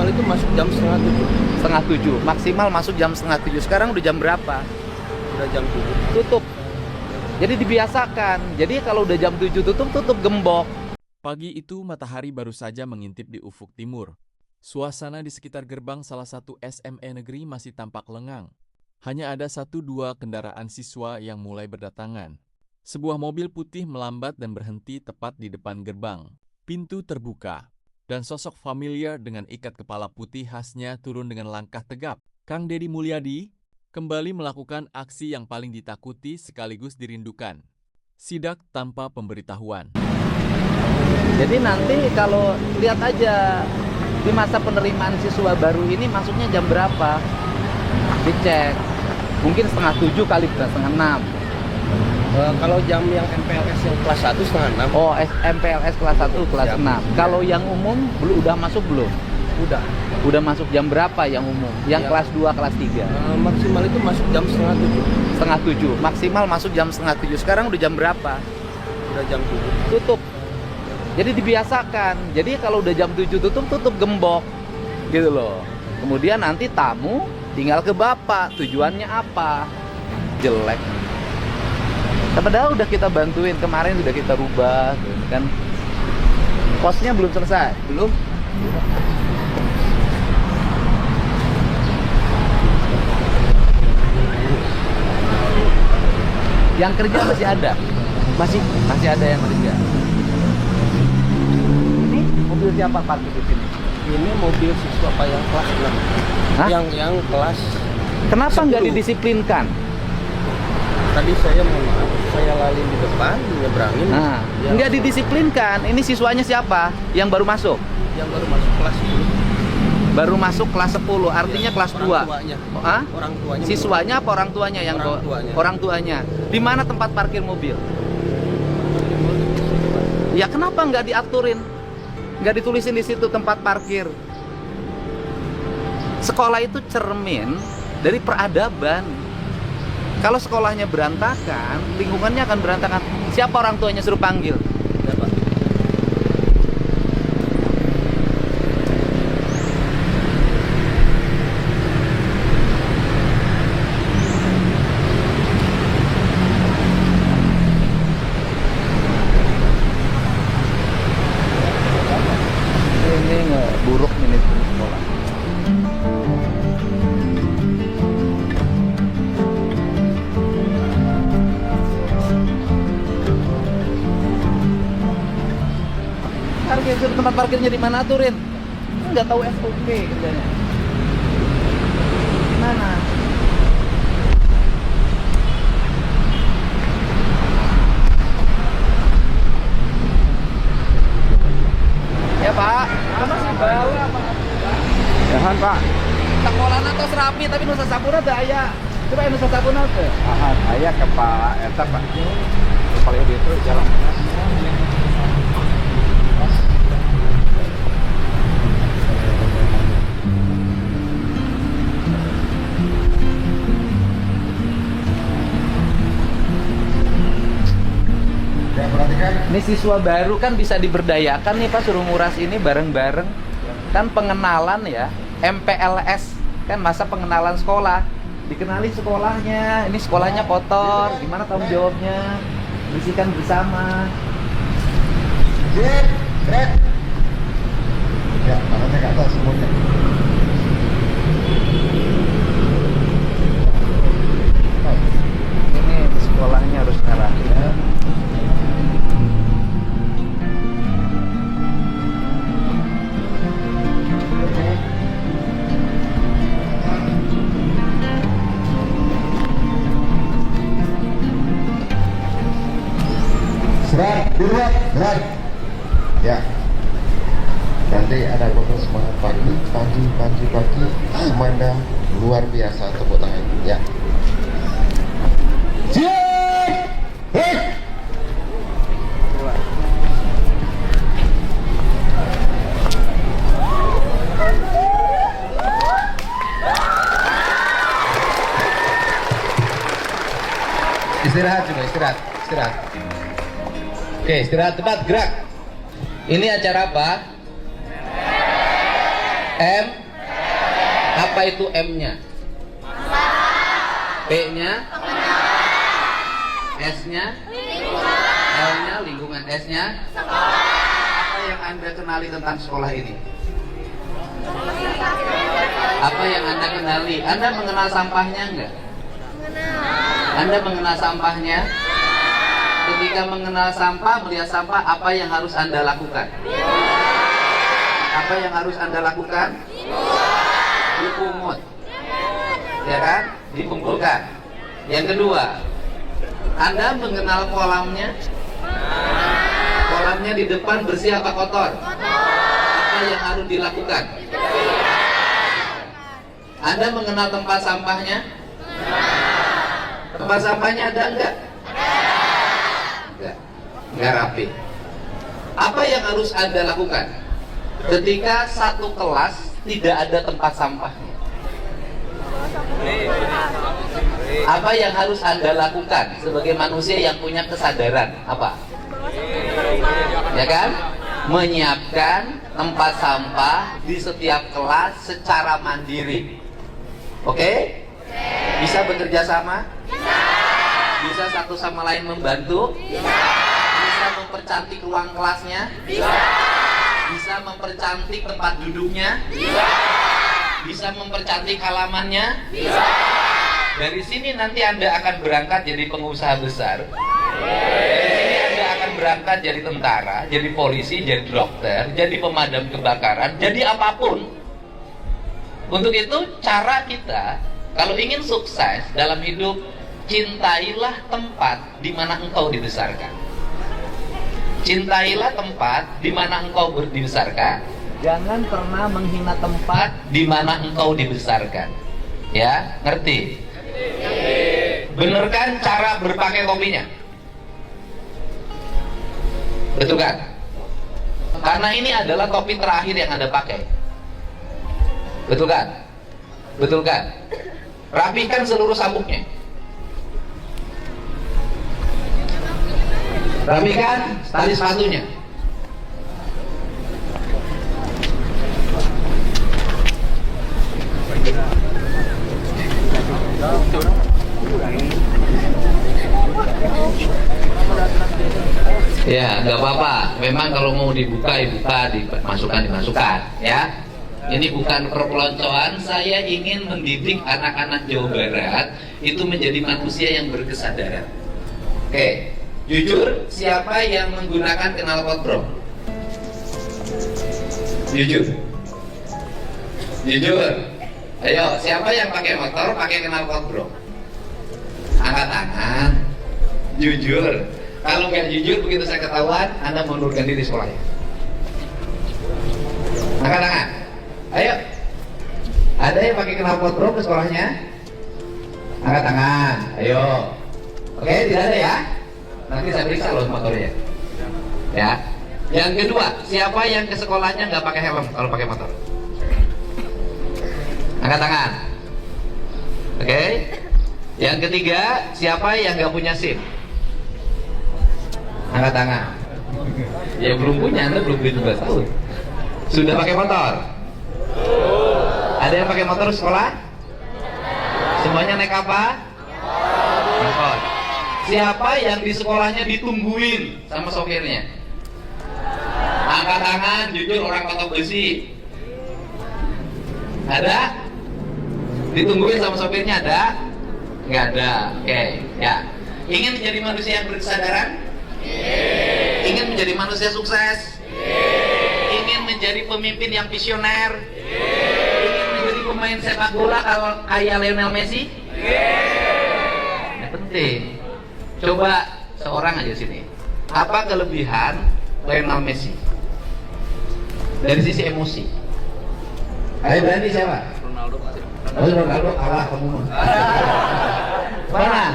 itu masuk jam setengah 7. Setengah 7. Maksimal masuk jam setengah 7. Sekarang udah jam berapa? Udah jam 7. Tutup. Jadi dibiasakan. Jadi kalau udah jam 7 tutup gembok. Pagi itu matahari baru saja mengintip di ufuk timur. Suasana di sekitar gerbang salah satu SME negeri masih tampak lengang. Hanya ada 1-2 kendaraan siswa yang mulai berdatangan. Sebuah mobil putih melambat dan berhenti tepat di depan gerbang. Pintu terbuka, dan sosok familiar dengan ikat kepala putih khasnya turun dengan langkah tegap. Kang Deddy Mulyadi kembali melakukan aksi yang paling ditakuti sekaligus dirindukan. Sidak tanpa pemberitahuan. Jadi nanti kalau lihat aja di masa penerimaan siswa baru ini masuknya jam berapa? Dicek. Mungkin setengah 7 kali, setengah 6. Kalau jam yang MPLS yang kelas 1 setengah 6. Oh, MPLS kelas 1, kelas Siap. 6. Kalau yang umum udah masuk belum? Udah. Udah masuk jam berapa yang umum? Yang Ya. kelas 2, kelas 3? Maksimal itu masuk jam setengah 7. Setengah 7. Maksimal masuk jam setengah 7. Sekarang udah jam berapa? Udah jam 7. Tutup. Jadi dibiasakan. Jadi kalau udah jam 7 tutup gembok. Gitu loh. Kemudian nanti tamu tinggal ke bapak. Tujuannya apa? Jelek. Padahal udah kita bantuin. Kemarin udah kita rubah. Kan kosnya belum selesai. Belum? Yang kerja masih ada? Masih ada yang kerja. Ini mobil siapa parkir di sini? Ini mobil siswa Pak yang kelas 6. Hah? Yang kelas Kenapa nggak 10. didisiplinkan? Tadi saya saya lalin di depan nyebrangin. Nah, Yang nggak didisiplinkan. Ini siswanya siapa? Yang baru masuk? Yang baru masuk kelas 10. Baru masuk kelas 10, artinya kelas 2. Orang tuanya. Hah? Orang tuanya. Siswanya apa orang tuanya yang Orang tuanya. Orang tuanya. Di mana tempat parkir mobil? Ya kenapa nggak diaturin? Nggak ditulisin di situ tempat parkir. Sekolah itu cermin dari peradaban. Kalau sekolahnya berantakan, lingkungannya akan berantakan. Siapa orang tuanya suruh panggil? Ya, Pak. Ini buruk manajemen sekolah. Tempat parkirnya di mana, aturin? Nggak tahu SOP kerjanya. Gimana? Ya Pak, masih bau apa? Jahan, Pak. Sekolah atau serapi tapi Nusa Sapura daya. Coba Nusa Sapura tuh. Saya ke Pak Eta, Pak. Paling itu jalan. Ini siswa baru kan bisa diberdayakan nih Pak, suruh nguras ini bareng-bareng. Kan pengenalan ya, MPLS kan masa pengenalan sekolah. Dikenali sekolahnya, ini sekolahnya kotor, gimana tanggung jawabnya? Bersihkan bersama. Red. Ya, tangannya ke atas semuanya. Ini sekolahnya harus merah ya. Gerak. Ya. Nanti ada foto semangat pagi. Semuanya luar biasa, tepuk tangan. Ya. Istirahat coba, istirahat. Oke, istirahat, tepat, gerak. Ini acara apa? M. Apa itu M-nya? P-nya? S-nya? L-nya lingkungan, S-nya? Apa yang Anda kenali tentang sekolah ini? Apa yang Anda kenali? Anda mengenal sampahnya enggak? Anda mengenal sampahnya? Ketika mengenal sampah, melihat sampah, apa yang harus Anda lakukan? Apa yang harus Anda lakukan? Dipungut, ya kan? Dikumpulkan. Yang kedua, Anda mengenal kolamnya? Kolamnya di depan bersih apa kotor? Apa yang harus dilakukan? Anda mengenal tempat sampahnya? Tempat sampahnya ada enggak? Enggak rapi. Apa yang harus Anda lakukan ketika satu kelas tidak ada tempat sampahnya? Apa yang harus Anda lakukan sebagai manusia yang punya kesadaran? Apa? Ya kan? Menyiapkan tempat sampah di setiap kelas secara mandiri. Oke? Bisa bekerja sama? Bisa satu sama lain membantu? Bisa mempercantik ruang kelasnya? Bisa mempercantik tempat duduknya? Bisa mempercantik halamannya? Dari sini nanti Anda akan berangkat jadi pengusaha besar. Dari sini Anda akan berangkat jadi tentara, jadi polisi, jadi dokter, jadi pemadam kebakaran, jadi apapun. Untuk itu cara kita kalau ingin sukses dalam hidup, cintailah tempat di mana engkau dibesarkan. Cintailah tempat di mana engkau dibesarkan. Jangan pernah menghina tempat di mana engkau dibesarkan. Ya, ngerti? Benerkan cara berpakaian kopinya? Betul kan? Karena ini adalah topi terakhir yang Anda pakai. Betul kan? Betul kan? Rapikan seluruh sabuknya. Rapikan tali sepatunya. Ya, nggak apa-apa. Memang kalau mau dibuka, dimasukkan, ya. Ini bukan perpeloncoan. Saya ingin mendidik anak-anak Jawa Barat itu menjadi manusia yang berkesadaran. Oke, jujur, siapa yang menggunakan knalpot bro? Jujur. Ayo, siapa yang pakai motor pakai knalpot bro? Angkat tangan. Jujur. Kalau nggak jujur, begitu saya ketahuan, Anda mengundurkan diri sekolahnya. Angkat tangan. Ayo. Ada yang pakai knalpot bro ke sekolahnya? Angkat tangan. Ayo. Oke, tidak ada ya? Nanti saya periksa loh motornya. Ya. Yang kedua, siapa yang ke sekolahnya nggak pakai helm kalau pakai motor? Angkat tangan. Oke. Yang ketiga, siapa yang nggak punya SIM? Angkat tangan. Ya belum punya, Anda belum 17 tahun. Sudah pakai motor? Ada yang pakai motor sekolah? Semuanya naik apa? Motor. Siapa yang di sekolahnya ditungguin sama sopirnya? Angkat tangan, jujur orang patok besi. Ada? Ditungguin sama sopirnya ada? Nggak ada. Oke, ya. Ingin menjadi manusia yang berkesadaran? Ingin menjadi manusia sukses? Ingin menjadi pemimpin yang visioner? Ingin menjadi pemain sepak bola kalau kayak Lionel Messi? Ini penting. Coba seorang aja sini. Apa kelebihan Lionel Messi dari sisi emosi? Ayo berani siapa? Ronaldo kalah kamu. Mana?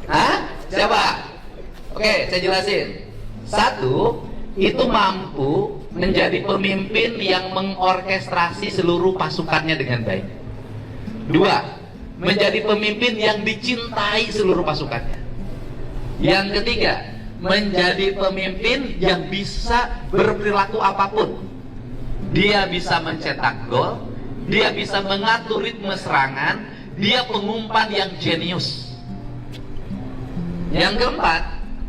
Hah? Siapa? Oke, saya jelasin. Satu, itu mampu menjadi pemimpin yang mengorkestrasi seluruh pasukannya dengan baik. Dua, menjadi pemimpin yang dicintai seluruh pasukannya. Yang ketiga, menjadi pemimpin yang bisa berperilaku apapun dia bisa mencetak gol, dia bisa mengatur ritme serangan, dia pengumpan yang jenius. Yang keempat,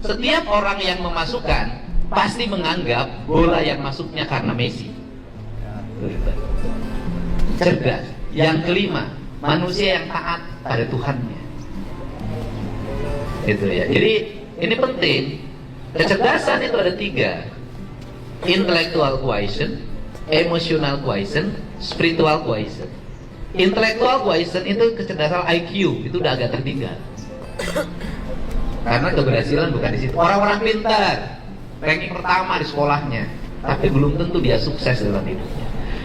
setiap orang yang memasukkan pasti menganggap bola yang masuknya karena Messi. Cerdas. Yang kelima, manusia yang taat pada Tuhannya. Itu ya. Jadi ini penting. Kecerdasan itu ada 3: intellectual quotient, emotional quotient, spiritual quotient. Intellectual quotient itu kecerdasan IQ, itu udah agak tertinggal. Karena keberhasilan bukan di situ. Orang-orang pintar, ranking pertama di sekolahnya, tapi belum tentu dia sukses dalam hidupnya.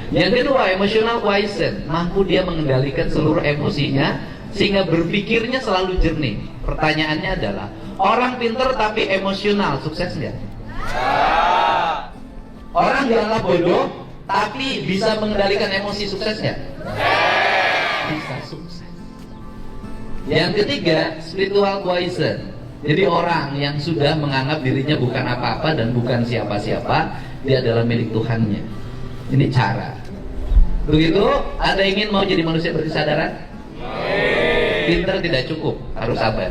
Yang kedua, emotional quotient, mampu dia mengendalikan seluruh emosinya sehingga berpikirnya selalu jernih. Pertanyaannya adalah, orang pintar tapi emosional, sukses nggak? Orang dianggap bodoh tapi bisa mengendalikan emosi, sukses nggak? Bisa sukses. Yang ketiga, spiritual quotient. Jadi orang yang sudah menganggap dirinya bukan apa-apa dan bukan siapa-siapa, dia adalah milik Tuhannya. Ini cara. Begitu, Anda ingin mau jadi manusia berkesadaran? Pintar tidak cukup, harus sabar.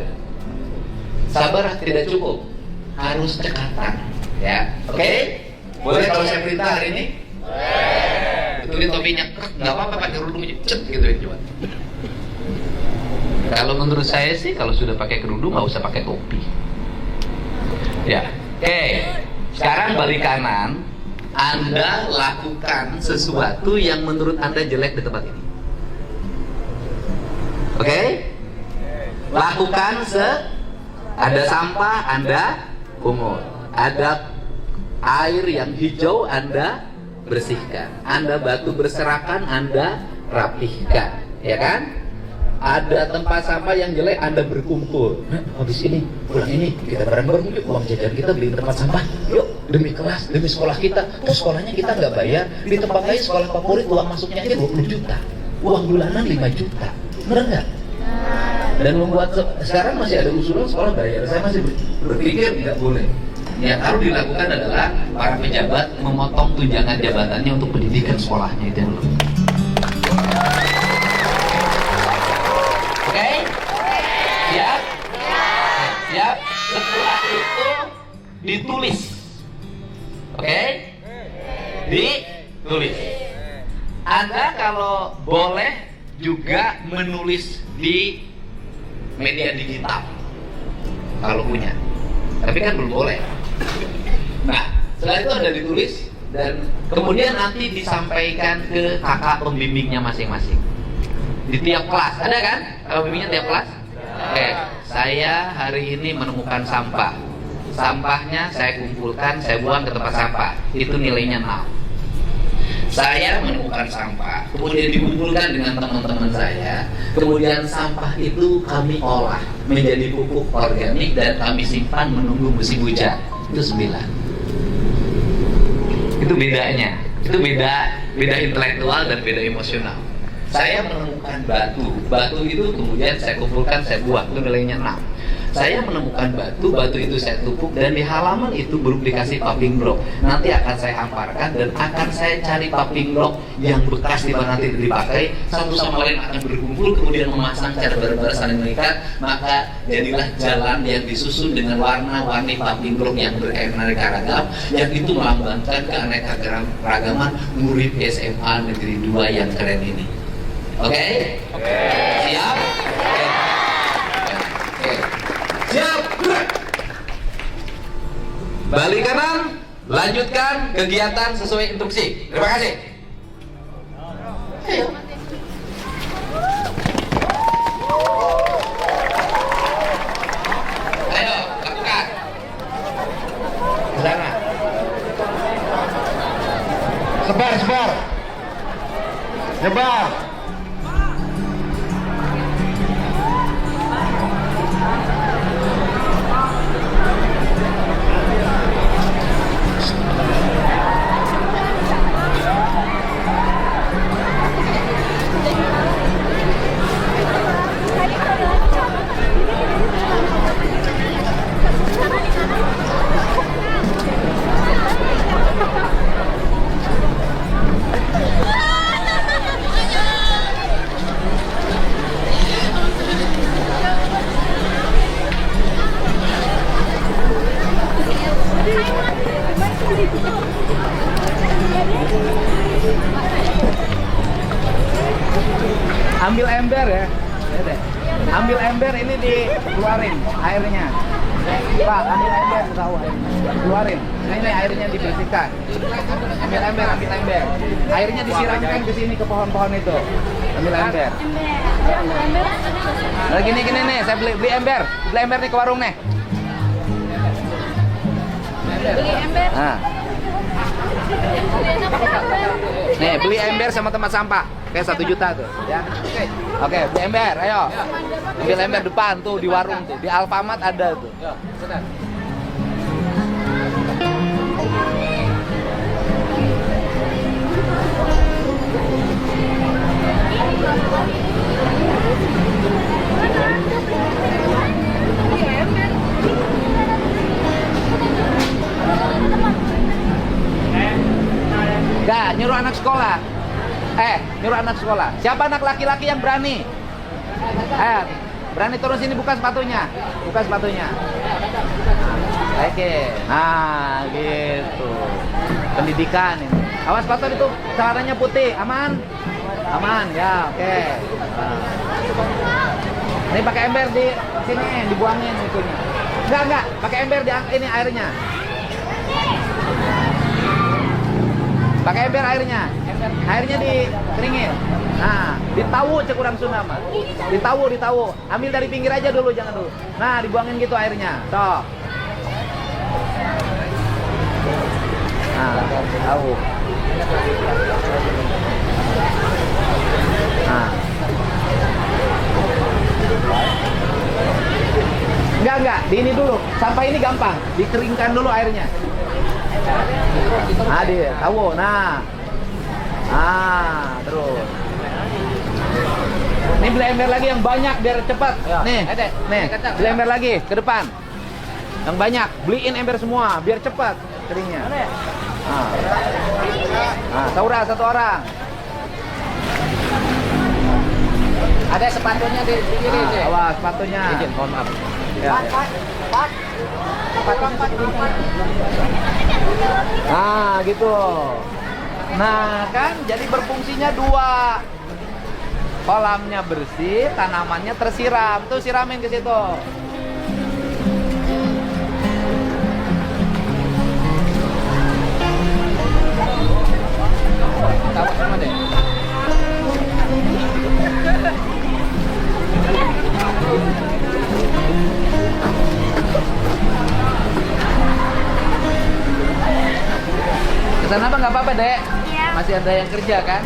Sabar tidak cukup, harus cekatan. Ya, oke? Boleh kalau saya perintah hari ini? Betulin topinya, nggak apa-apa pakai kerudung cet gitu ya, coba. Kalau menurut saya sih, kalau sudah pakai kerudung nggak usah pakai topi. Ya, oke. Sekarang balik kanan, Anda lakukan sesuatu yang menurut Anda jelek di tempat ini. Oke? Lakukan ada sampah, Anda pungut. Ada air yang hijau, Anda bersihkan. Ada batu berserakan, Anda rapihkan. Ya kan? Ada tempat sampah yang jelek, Anda berkumpul. Nah, habis ini, pulang ini, kita bareng-bareng yuk, uang jajan kita beli tempat sampah. Yuk, demi kelas, demi sekolah kita. Tuh sekolahnya kita nggak bayar. Di tempat lain sekolah favorit, uang masuknya aja 20 juta. Uang bulanan 5 juta. Benar nggak? Dan membuat sekarang masih ada usulan sekolah bayar. Saya masih berpikir nggak boleh. Yang harus dilakukan adalah para pejabat memotong tunjangan jabatannya untuk pendidikan sekolahnya itu dulu. Oke? Siap? Siap? Setelah itu ditulis. Oke? Ditulis. Anda kalau boleh juga menulis di media digital kalau punya, tapi kan belum boleh. Nah, setelah itu Anda ditulis dan kemudian nanti disampaikan ke kakak pembimbingnya masing-masing di tiap kelas. Ada kan kakak pembimbingnya tiap kelas? Oke, saya hari ini menemukan sampah. Sampahnya saya kumpulkan, saya buang ke tempat sampah. Itu nilainya 0. Saya menemukan sampah, kemudian dikumpulkan dengan teman-teman saya. Kemudian sampah itu kami olah menjadi pupuk organik dan kami simpan menunggu musim hujan. Itu 9. Itu bedanya. Itu beda intelektual dan beda emosional. Saya menemukan batu itu kemudian saya kumpulkan, saya buang. Itu nilainya 6. Saya menemukan batu itu saya tumpuk dan di halaman itu belum dikasih paving block. Nanti akan saya hamparkan dan akan saya cari paving block yang bekas di mana nanti dipakai. Satu sama lain akan berkumpul kemudian memasang cara bareng-bareng saling mengikat. Maka jadilah jalan yang disusun dengan warna-warni paving block yang beraneka ragam, yang itu melambangkan keanekaragaman murid SMA Negeri 2 yang keren ini. Oke? Siap? Siap, gerak. Balik kanan, lanjutkan kegiatan sesuai instruksi. Terima kasih. Ayo. Ayo, lakukan. Ke sana. Sebar. Nyebar. Ambil ember ya. Lihat deh. Ambil ember ini dikeluarin airnya. Pak, ambil ember tahu airnya. Keluarin. Ini airnya dibersihkan. Ambil ember. Airnya disiramkan ke sini ke pohon-pohon itu. Ambil ember. Nah, gini nih, saya beli ember. Beli ember nih ke warung nih. Beli ember. Nah. Nih, beli ember sama tempat sampah. Kayak 1 juta tuh, ya. Oke, beli ember, ayo. Ambil ember depan tuh di warung tuh, di Alfamart ada tuh. Enggak, nyuruh anak sekolah. Nyuruh anak sekolah. Siapa anak laki-laki yang berani? Berani turun sini, buka sepatunya. Buka sepatunya. Oke. Nah, gitu. Pendidikan ini. Awas sepatu itu celananya putih, aman? Aman, ya, oke. Nah. Ini pakai ember di sini, dibuangin itunya. Enggak, pakai ember di ini airnya. Pakai ember airnya. Airnya dikeringin. Nah, ditawu cek kurang Sunda mah. Ditawu. Ambil dari pinggir aja dulu, jangan dulu. Nah, dibuangin gitu airnya. Toh. Nah, tahu. Nah. Enggak, di ini dulu. Sampah ini gampang, dikeringkan dulu airnya. Nah, tahu. Nah. Terus. Ini beli ember lagi yang banyak biar cepat. Nih, beli ember lagi ke depan. Yang banyak, beliin ember semua biar cepat keringnya. Saura 1 orang. Ada sepatunya di kiri sih. Awas sepatunya. Izin, mohon maaf. Ya. Nah, gitu. Nah, kan jadi berfungsinya 2. Kolamnya bersih, tanamannya tersiram. Tuh siramin ke situ. Tahu semua deh. Kesana apa nggak apa-apa, Dek? Iya. Masih ada yang kerja kan?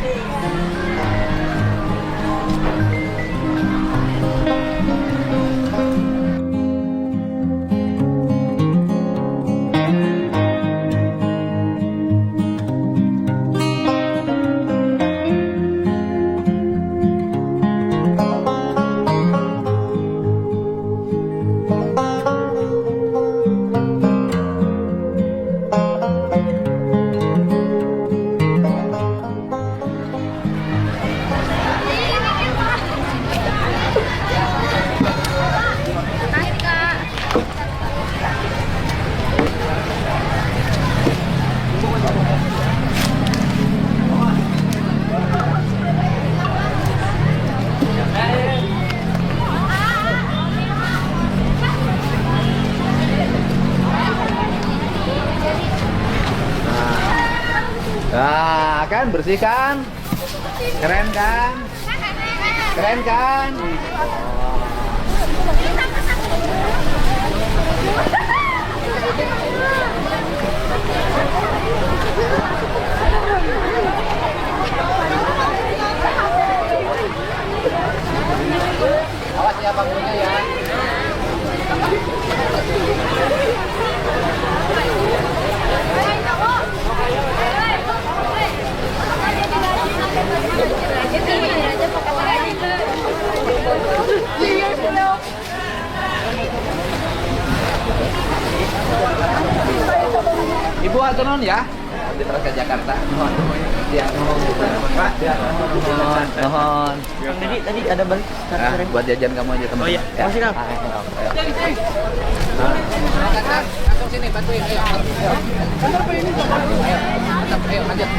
Nah, kan bersih kan? Keren kan? Keren kan? Awas ya bangkunya ya. Ibu atau non ya? Di terus ke Jakarta. Mohon. Ya, mohon. Pak, ya, mohon. Tadi ada balik. Buat jajan kamu aja teman. Oh iya, makasih Kang. Langsung sini bantuin, ayo. Ayo, lanjut.